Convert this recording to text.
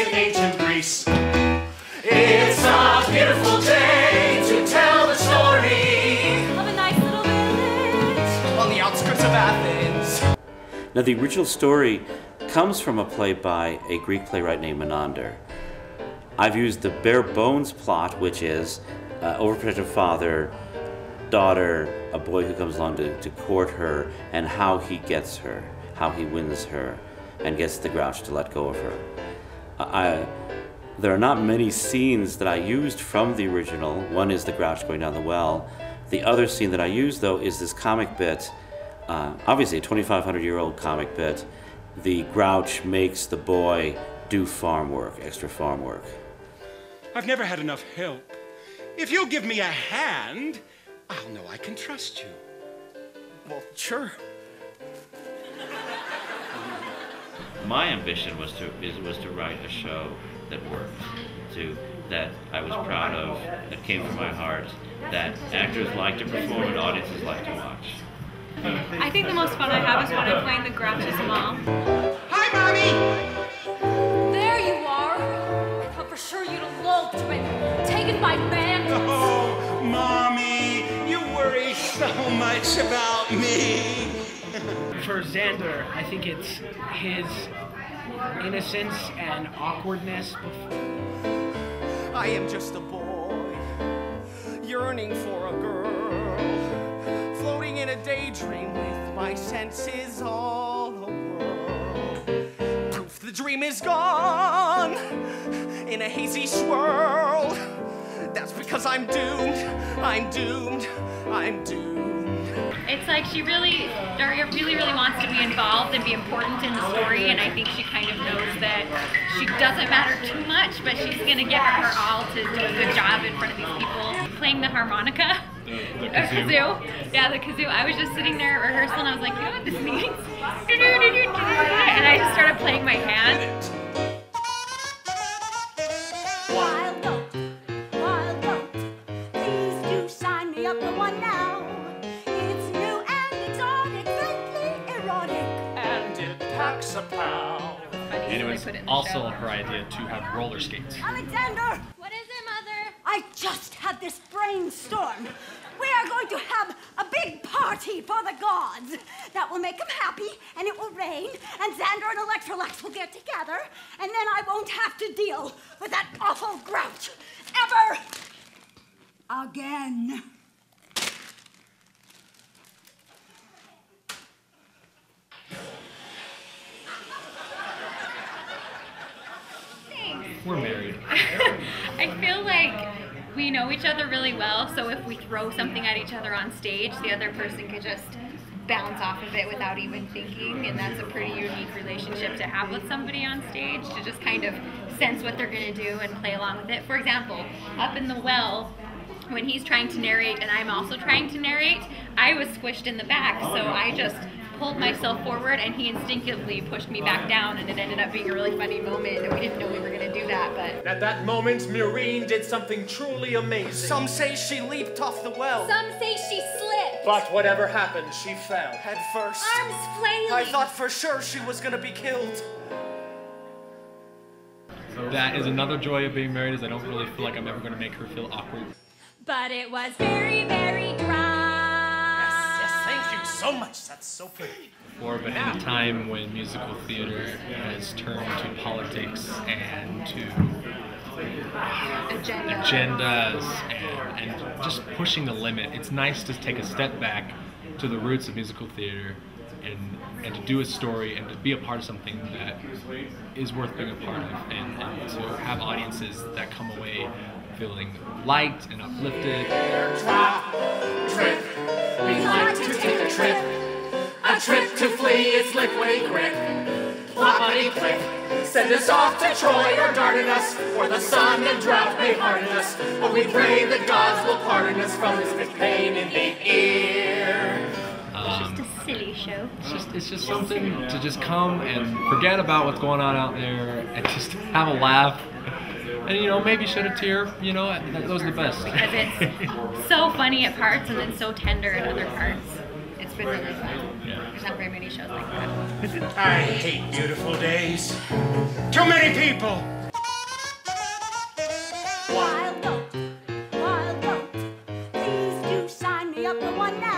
in ancient Greece. It's a beautiful day to tell the story of a nice little village on the outskirts of Athens. Now, the original story comes from a play by a Greek playwright named Menander. I've used the bare bones plot, which is overprotective father, daughter, a boy who comes along to court her, and how he gets her, how he wins her, and gets the Grouch to let go of her. There are not many scenes that I used from the original. One is the Grouch going down the well. The other scene that I used, though, is this comic bit, obviously a 2,500-year-old comic bit. The Grouch makes the boy do farm work, extra farm work. I've never had enough help. If you'll give me a hand, I'll know I can trust you. Well, sure. My ambition was to write a show that worked, that I was proud of, that came from my heart, that actors like to perform and audiences like to watch. I think the most fun I have is when I'm playing the Grouch's mom. Hi, Mommy! There you are! I thought for sure you'd eloped and taken by bandits. Oh, Mommy, you worry so much about me. For Xander, I think it's his innocence and awkwardness. I am just a boy, yearning for a girl, floating in a daydream with my senses all awhirl. Poof, the dream is gone in a hazy swirl. That's because I'm doomed, I'm doomed, I'm doomed. It's like she Daria really wants to be involved and be important in the story, and I think she kind of knows that she doesn't matter too much, but she's going to give it her all to do a good job in front of these people. Playing the harmonica, the kazoo. Yeah, the kazoo. I was just sitting there at rehearsal and I was like, you know what this means? And I just started playing my hand. Wild goat, please do sign me up for one now. It's new and exotic, friendly, erotic, And it packs a pound. And it was also her idea to have roller skates. Alexander! What is it, Mother? I just had this brainstorm. We are going to have a big party for the gods. That will make them happy, and it will rain, and Xander and Electrolex will get together, and then I won't have to deal with that awful Grouch ever again. We're married. I feel like we know each other really well, so if we throw something at each other on stage, the other person could just bounce off of it without even thinking, and that's a pretty unique relationship to have with somebody on stage, to just kind of sense what they're going to do and play along with it. For example, up in the well, when he's trying to narrate and I'm also trying to narrate, I was squished in the back, so I just pulled myself forward and he instinctively pushed me back down, and it ended up being a really funny moment, and we didn't know we were going to do that, but... At that moment, Myrene did something truly amazing. Some say she leaped off the well. Some say she slipped. But whatever happened, she fell. Head first. Arms flailing. I thought for sure she was gonna be killed. That is another joy of being married, is I don't really feel like I'm ever going to make her feel awkward. But it was very dry. Yes, thank you so much. That's so pretty. But in a time when musical theater has turned to politics and to agendas and just pushing the limit, it's nice to take a step back to the roots of musical theater and to do a story and to be a part of something that is worth being a part of, and to have audiences that come away feeling light and uplifted. Drop, trip. We like to take a trip to flee its liquid grip. Ploppity click, send us off to Troy or Dardanus, or the sun and drought may harden us, but we pray that gods will pardon us from this big pain in the ear. Just a silly show. It's just something to just come and forget about what's going on out there and just have a laugh. And, you know, maybe shed a tear, you know, those are the best. Because it's so funny at parts and then so tender at other parts. It's been really fun. Yeah. There's not very many shows like that. I hate beautiful days. Too many people. on now.